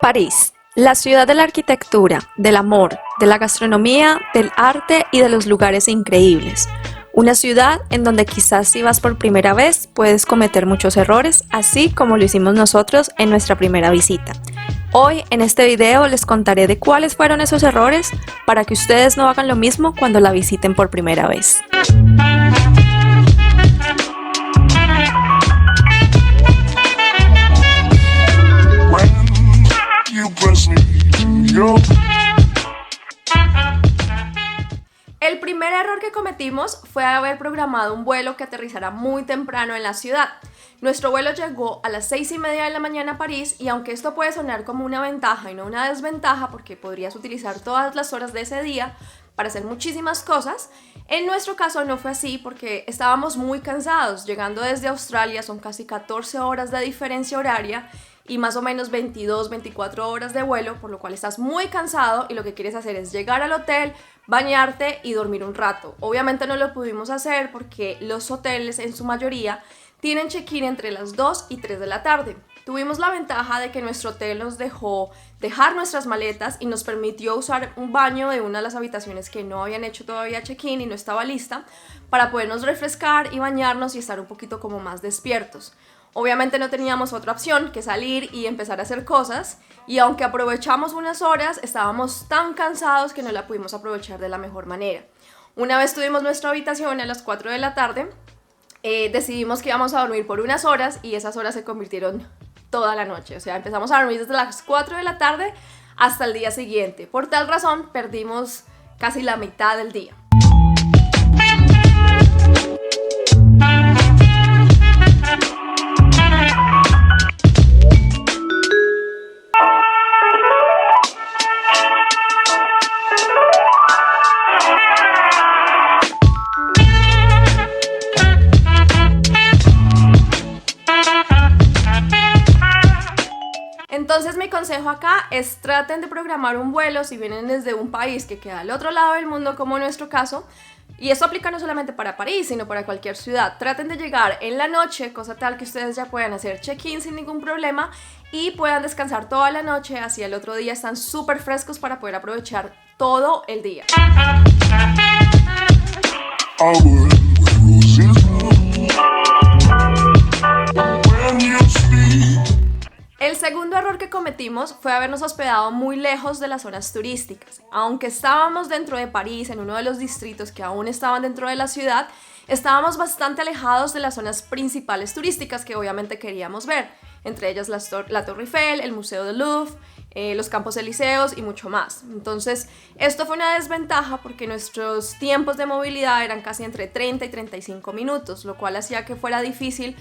París, la ciudad de la arquitectura, del amor, de la gastronomía, del arte y de los lugares increíbles. Una ciudad en donde quizás si vas por primera vez puedes cometer muchos errores, así como lo hicimos nosotros en nuestra primera visita. Hoy en este video les contaré de cuáles fueron esos errores para que ustedes no hagan lo mismo cuando la visiten por primera vez. El primer error que cometimos fue haber programado un vuelo que aterrizara muy temprano en la ciudad. Nuestro vuelo llegó a las 6:30 de la mañana a París y aunque esto puede sonar como una ventaja y no una desventaja porque podrías utilizar todas las horas de ese día para hacer muchísimas cosas, en nuestro caso no fue así porque estábamos muy cansados. Llegando desde Australia son casi 14 horas de diferencia horaria y más o menos 22, 24 horas de vuelo, por lo cual estás muy cansado y lo que quieres hacer es llegar al hotel, bañarte y dormir un rato. Obviamente no lo pudimos hacer porque los hoteles en su mayoría tienen check-in entre las 2 y 3 de la tarde. Tuvimos la ventaja de que nuestro hotel nos dejó dejar nuestras maletas y nos permitió usar un baño de una de las habitaciones que no habían hecho todavía check-in y no estaba lista para podernos refrescar y bañarnos y estar un poquito como más despiertos. Obviamente no teníamos otra opción que salir y empezar a hacer cosas y aunque aprovechamos unas horas, estábamos tan cansados que no la pudimos aprovechar de la mejor manera. Una vez tuvimos nuestra habitación a las 4 de la tarde, decidimos que íbamos a dormir por unas horas y esas horas se convirtieron toda la noche. O sea, empezamos a dormir desde las 4 de la tarde hasta el día siguiente. Por tal razón, perdimos casi la mitad del día. Entonces mi consejo acá es traten de programar un vuelo si vienen desde un país que queda al otro lado del mundo como en nuestro caso, y esto aplica no solamente para París sino para cualquier ciudad. Traten de llegar en la noche, cosa tal que ustedes ya puedan hacer check-in sin ningún problema y puedan descansar toda la noche, así el otro día están súper frescos para poder aprovechar todo el día. El segundo error que cometimos fue habernos hospedado muy lejos de las zonas turísticas. Aunque estábamos dentro de París, en uno de los distritos que aún estaban dentro de la ciudad, estábamos bastante alejados de las zonas principales turísticas que obviamente queríamos ver, entre ellas la Torre Eiffel, el Museo del Louvre, los Campos Elíseos y mucho más. Entonces, esto fue una desventaja porque nuestros tiempos de movilidad eran casi entre 30 y 35 minutos, lo cual hacía que fuera difícil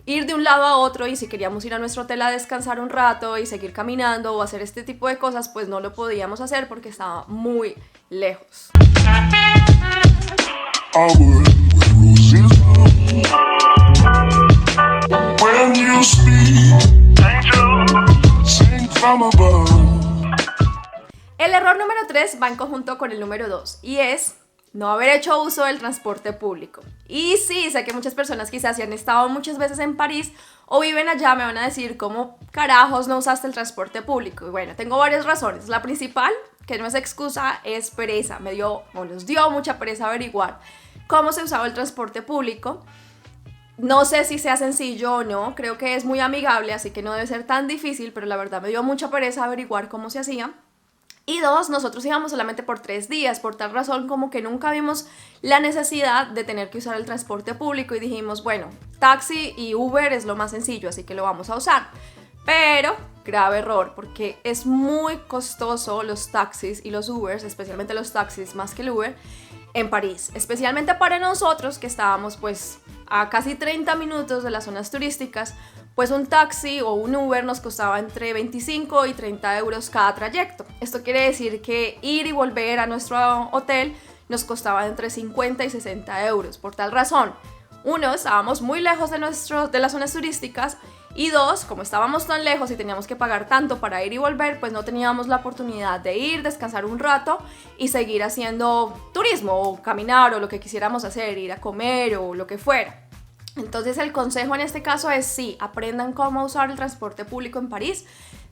ir de un lado a otro, y si queríamos ir a nuestro hotel a descansar un rato y seguir caminando o hacer este tipo de cosas, pues no lo podíamos hacer porque estaba muy lejos. El error número 3 va en conjunto con el número 2 y es no haber hecho uso del transporte público. Y sí, sé que muchas personas quizás si han estado muchas veces en París o viven allá me van a decir ¿cómo carajos no usaste el transporte público? Y bueno, tengo varias razones. La principal, que no es excusa, es pereza. Nos dio mucha pereza averiguar cómo se usaba el transporte público. No sé si sea sencillo o no, creo que es muy amigable, así que no debe ser tan difícil, pero la verdad me dio mucha pereza averiguar cómo se hacía. Y 2, nosotros íbamos solamente por 3 días, por tal razón como que nunca vimos la necesidad de tener que usar el transporte público y dijimos, bueno, taxi y Uber es lo más sencillo, así que lo vamos a usar. Pero, grave error, porque es muy costoso los taxis y los Ubers, especialmente los taxis más que el Uber, en París. Especialmente para nosotros que estábamos pues a casi 30 minutos de las zonas turísticas, pues un taxi o un Uber nos costaba entre 25 y 30 euros cada trayecto. Esto quiere decir que ir y volver a nuestro hotel nos costaba entre 50 y 60 euros. Por tal razón, 1, estábamos muy lejos de las zonas turísticas y 2, como estábamos tan lejos y teníamos que pagar tanto para ir y volver, pues no teníamos la oportunidad de ir, descansar un rato y seguir haciendo turismo o caminar o lo que quisiéramos hacer, ir a comer o lo que fuera. Entonces el consejo en este caso es sí, aprendan cómo usar el transporte público en París.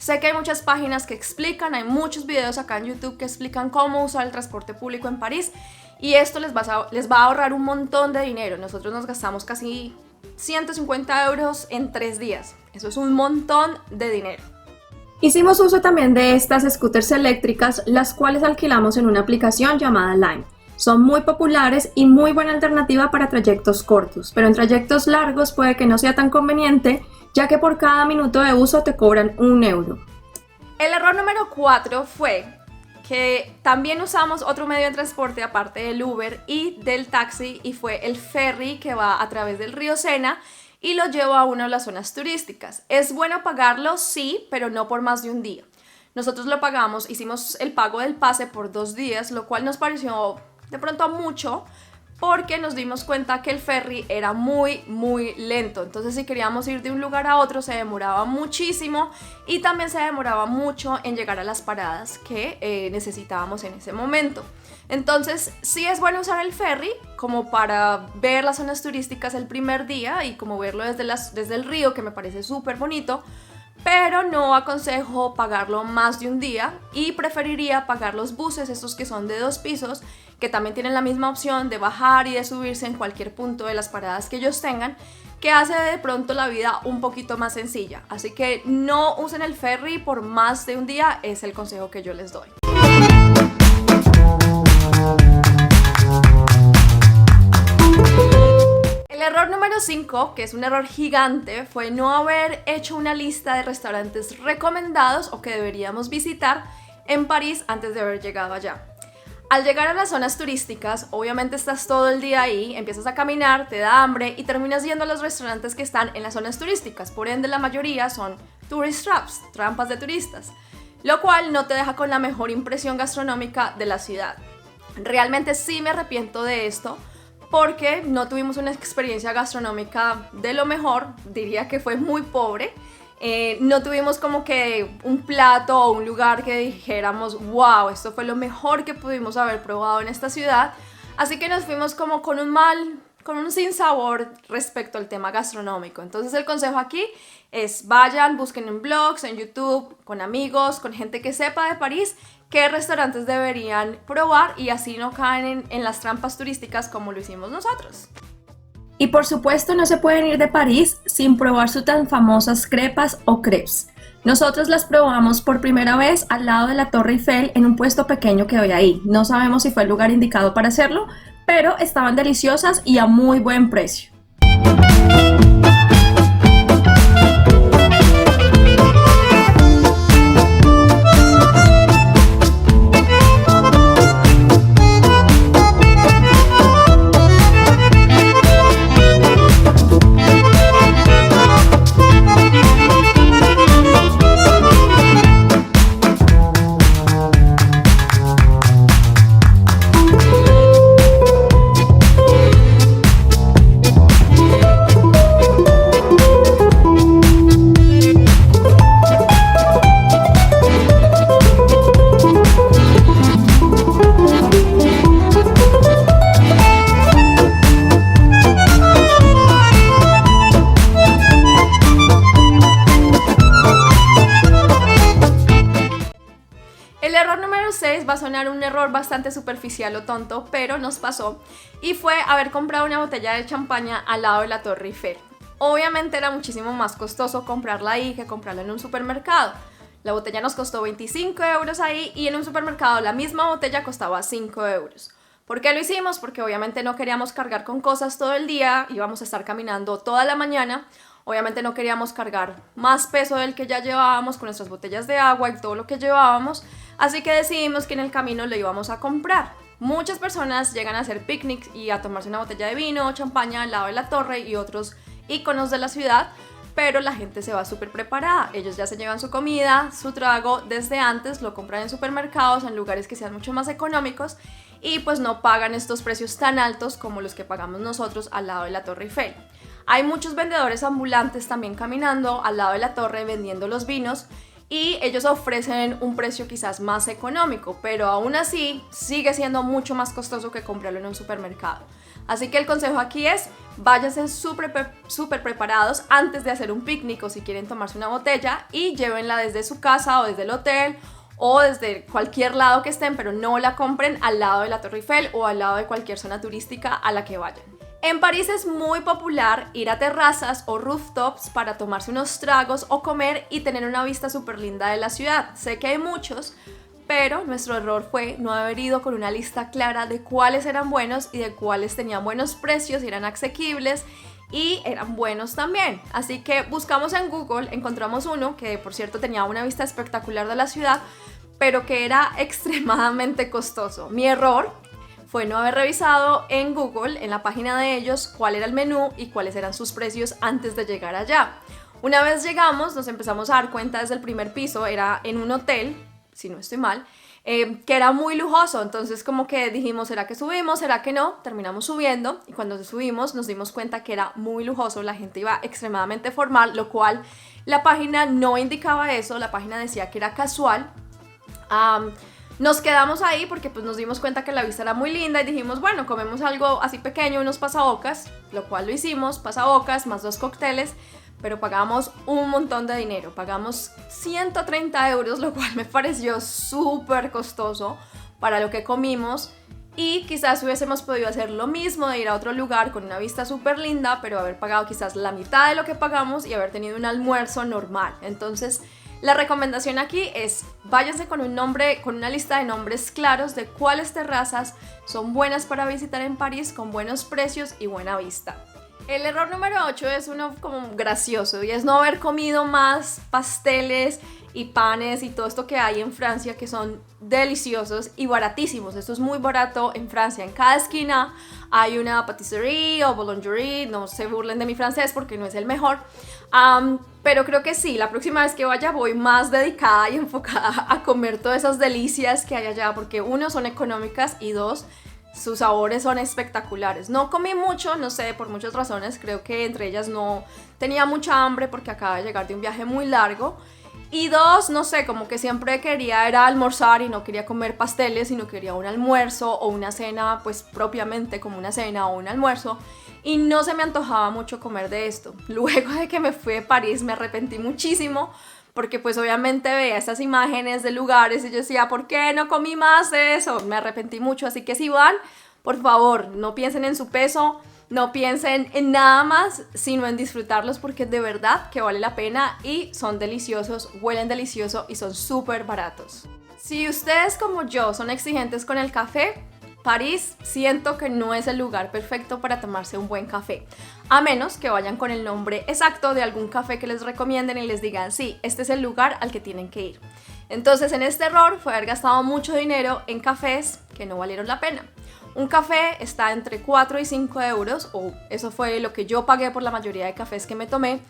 Sé que hay muchas páginas que explican, hay muchos videos acá en YouTube que explican cómo usar el transporte público en París y esto les va a ahorrar un montón de dinero. Nosotros nos gastamos casi 150 euros en 3 días. Eso es un montón de dinero. Hicimos uso también de estas scooters eléctricas, las cuales alquilamos en una aplicación llamada Lime. Son muy populares y muy buena alternativa para trayectos cortos, pero en trayectos largos puede que no sea tan conveniente, ya que por cada minuto de uso te cobran 1 euro. El error número 4 fue que también usamos otro medio de transporte aparte del Uber y del taxi, y fue el ferry que va a través del río Sena y lo lleva a una de las zonas turísticas. Es bueno pagarlo, sí, pero no por más de un día. Nosotros lo pagamos, hicimos el pago del pase por 2 días, lo cual nos pareció de pronto mucho, porque nos dimos cuenta que el ferry era muy lento. Entonces si queríamos ir de un lugar a otro se demoraba muchísimo y también se demoraba mucho en llegar a las paradas que necesitábamos en ese momento. Entonces sí es bueno usar el ferry como para ver las zonas turísticas el primer día y como verlo desde el río, que me parece súper bonito, pero no aconsejo pagarlo más de un día y preferiría pagar los buses, estos que son de 2 pisos, que también tienen la misma opción de bajar y de subirse en cualquier punto de las paradas que ellos tengan, que hace de pronto la vida un poquito más sencilla. Así que no usen el ferry por más de un día, es el consejo que yo les doy. El error número 5, que es un error gigante, fue no haber hecho una lista de restaurantes recomendados o que deberíamos visitar en París antes de haber llegado allá. Al llegar a las zonas turísticas, obviamente estás todo el día ahí, empiezas a caminar, te da hambre y terminas yendo a los restaurantes que están en las zonas turísticas. Por ende, la mayoría son tourist traps, trampas de turistas, lo cual no te deja con la mejor impresión gastronómica de la ciudad. Realmente sí me arrepiento de esto, porque no tuvimos una experiencia gastronómica de lo mejor, diría que fue muy pobre. No tuvimos como que un plato o un lugar que dijéramos, wow, esto fue lo mejor que pudimos haber probado en esta ciudad. Así que nos fuimos como con un sinsabor respecto al tema gastronómico. Entonces el consejo aquí es vayan, busquen en blogs, en YouTube, con amigos, con gente que sepa de París, qué restaurantes deberían probar y así no caen en las trampas turísticas como lo hicimos nosotros. Y por supuesto no se pueden ir de París sin probar sus tan famosas crepas o crepes. Nosotros las probamos por primera vez al lado de la Torre Eiffel en un puesto pequeño que hay ahí. No sabemos si fue el lugar indicado para hacerlo, pero estaban deliciosas y a muy buen precio. El error número 6 va a sonar un error bastante superficial o tonto, pero nos pasó, y fue haber comprado una botella de champaña al lado de la Torre Eiffel. Obviamente era muchísimo más costoso comprarla ahí que comprarla en un supermercado. La botella nos costó 25 euros ahí y en un supermercado la misma botella costaba 5 euros. ¿Por qué lo hicimos? Porque obviamente no queríamos cargar con cosas todo el día, íbamos a estar caminando toda la mañana. Obviamente no queríamos cargar más peso del que ya llevábamos con nuestras botellas de agua y todo lo que llevábamos, así que decidimos que en el camino lo íbamos a comprar. Muchas personas llegan a hacer picnics y a tomarse una botella de vino o champaña al lado de la torre y otros íconos de la ciudad, pero la gente se va súper preparada. Ellos ya se llevan su comida, su trago desde antes, lo compran en supermercados, en lugares que sean mucho más económicos y pues no pagan estos precios tan altos como los que pagamos nosotros al lado de la Torre Eiffel. Hay muchos vendedores ambulantes también caminando al lado de la torre vendiendo los vinos y ellos ofrecen un precio quizás más económico, pero aún así sigue siendo mucho más costoso que comprarlo en un supermercado. Así que el consejo aquí es, váyanse súper preparados antes de hacer un picnic o si quieren tomarse una botella y llévenla desde su casa o desde el hotel o desde cualquier lado que estén, pero no la compren al lado de la Torre Eiffel o al lado de cualquier zona turística a la que vayan. En París es muy popular ir a terrazas o rooftops para tomarse unos tragos o comer y tener una vista súper linda de la ciudad. Sé que hay muchos, pero nuestro error fue no haber ido con una lista clara de cuáles eran buenos y de cuáles tenían buenos precios y eran asequibles y eran buenos también. Así que buscamos en Google, encontramos uno que por cierto tenía una vista espectacular de la ciudad, pero que era extremadamente costoso. Mi error fue no haber revisado en Google, en la página de ellos, cuál era el menú y cuáles eran sus precios antes de llegar allá. Una vez llegamos, nos empezamos a dar cuenta desde el primer piso, era en un hotel, si no estoy mal, que era muy lujoso. Entonces como que dijimos, ¿será que subimos? ¿Será que no? Terminamos subiendo y cuando subimos nos dimos cuenta que era muy lujoso, la gente iba extremadamente formal, lo cual la página no indicaba eso, la página decía que era casual. Nos quedamos ahí porque pues nos dimos cuenta que la vista era muy linda y dijimos, bueno, comemos algo así pequeño, unos pasabocas, lo cual lo hicimos, pasabocas más 2 cócteles, pero pagamos un montón de dinero, pagamos 130 euros, lo cual me pareció súper costoso para lo que comimos y quizás hubiésemos podido hacer lo mismo, de ir a otro lugar con una vista súper linda, pero haber pagado quizás la mitad de lo que pagamos y haber tenido un almuerzo normal. Entonces, la recomendación aquí es váyanse con un nombre, con una lista de nombres claros de cuáles terrazas son buenas para visitar en París con buenos precios y buena vista. El error número 8 es uno como gracioso y es no haber comido más pasteles y panes y todo esto que hay en Francia que son deliciosos y baratísimos. Esto es muy barato en Francia. En cada esquina hay una patisserie o boulangerie. No se burlen de mi francés porque no es el mejor. Pero creo que sí, la próxima vez que vaya voy más dedicada y enfocada a comer todas esas delicias que hay allá porque uno, son económicas y dos, sus sabores son espectaculares. No comí mucho, no sé, por muchas razones. Creo que entre ellas no tenía mucha hambre porque acababa de llegar de un viaje muy largo. Y dos, no sé, como que siempre quería era almorzar y no quería comer pasteles, sino quería un almuerzo o una cena, pues propiamente como una cena o un almuerzo. Y no se me antojaba mucho comer de esto. Luego de que me fui de París me arrepentí muchísimo porque pues obviamente veía estas imágenes de lugares y yo decía, ¿por qué no comí más de eso? Me arrepentí mucho, así que si van, por favor, no piensen en su peso, no piensen en nada más, sino en disfrutarlos porque de verdad que vale la pena y son deliciosos, huelen delicioso y son súper baratos. Si ustedes como yo son exigentes con el café, París siento que no es el lugar perfecto para tomarse un buen café, a menos que vayan con el nombre exacto de algún café que les recomienden y les digan, sí, este es el lugar al que tienen que ir. Entonces en este error fue haber gastado mucho dinero en cafés que no valieron la pena. Un café está entre 4 y 5 euros, o eso fue lo que yo pagué por la mayoría de cafés que me tomé,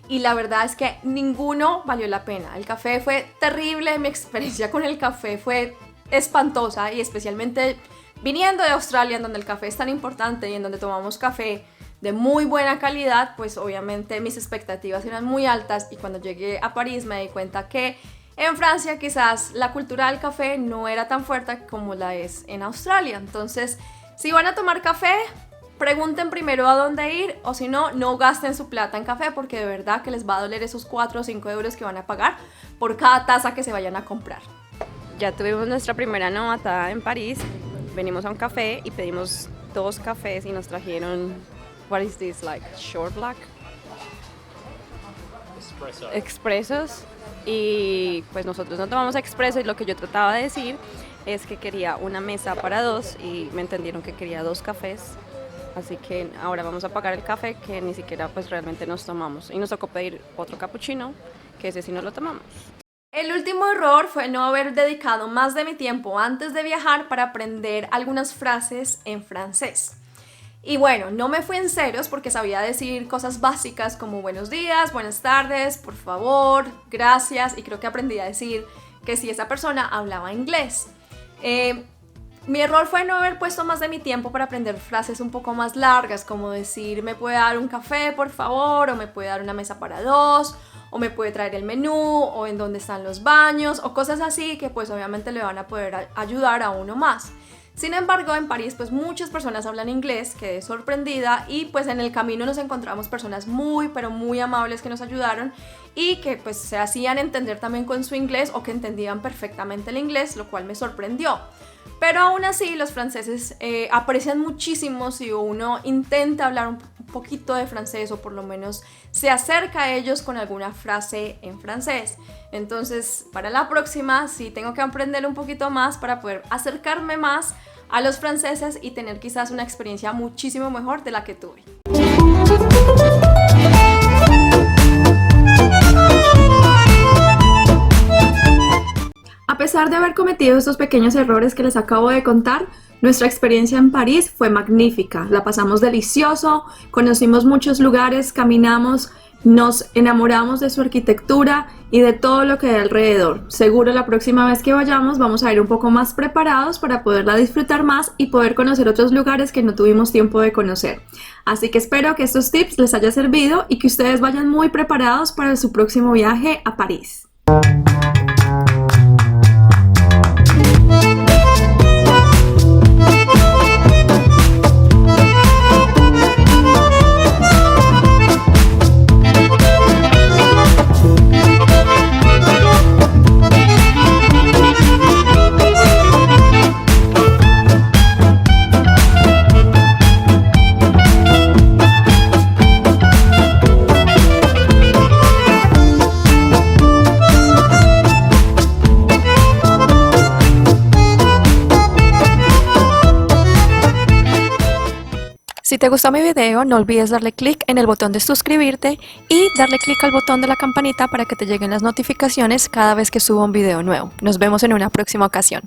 y la verdad es que ninguno valió la pena. El café fue terrible, mi experiencia con el café fue espantosa y especialmente viniendo de Australia, en donde el café es tan importante y en donde tomamos café de muy buena calidad, pues obviamente mis expectativas eran muy altas y cuando llegué a París me di cuenta que en Francia quizás la cultura del café no era tan fuerte como la es en Australia. Entonces, si van a tomar café, pregunten primero a dónde ir o si no, no gasten su plata en café porque de verdad que les va a doler esos 4 o 5 euros que van a pagar por cada taza que se vayan a comprar. Ya tuvimos nuestra primera novatada en París. Venimos a un café y pedimos 2 cafés y nos trajeron, what is this, like short black? Espresso. Expresos. Y pues nosotros no tomamos expreso y lo que yo trataba de decir es que quería una mesa para 2 y me entendieron que quería 2 cafés. Así que ahora vamos a pagar el café que ni siquiera pues realmente nos tomamos. Y nos tocó pedir otro cappuccino, que ese sí no lo tomamos. El último error fue no haber dedicado más de mi tiempo antes de viajar para aprender algunas frases en francés. Y bueno, no me fui en ceros porque sabía decir cosas básicas como buenos días, buenas tardes, por favor, gracias, y creo que aprendí a decir que si esa persona hablaba inglés. Mi error fue no haber puesto más de mi tiempo para aprender frases un poco más largas, como decir me puede dar un café por favor, o me puede dar una mesa para 2, o me puede traer el menú, o en dónde están los baños, o cosas así que pues obviamente le van a poder ayudar a uno más. Sin embargo, en París pues muchas personas hablan inglés, quedé sorprendida y pues en el camino nos encontramos personas muy pero muy amables que nos ayudaron y que pues se hacían entender también con su inglés o que entendían perfectamente el inglés, lo cual me sorprendió. Pero aún así los franceses aprecian muchísimo si uno intenta hablar un poquito de francés o por lo menos se acerca a ellos con alguna frase en francés. Entonces para la próxima sí tengo que aprender un poquito más para poder acercarme más a los franceses y tener quizás una experiencia muchísimo mejor de la que tuve. A pesar de haber cometido estos pequeños errores que les acabo de contar, nuestra experiencia en París fue magnífica. La pasamos delicioso, conocimos muchos lugares, caminamos, nos enamoramos de su arquitectura y de todo lo que hay alrededor. Seguro la próxima vez que vayamos vamos a ir un poco más preparados para poderla disfrutar más y poder conocer otros lugares que no tuvimos tiempo de conocer. Así que espero que estos tips les haya servido y que ustedes vayan muy preparados para su próximo viaje a París. Si te gustó mi video, no olvides darle clic en el botón de suscribirte y darle clic al botón de la campanita para que te lleguen las notificaciones cada vez que subo un video nuevo. Nos vemos en una próxima ocasión.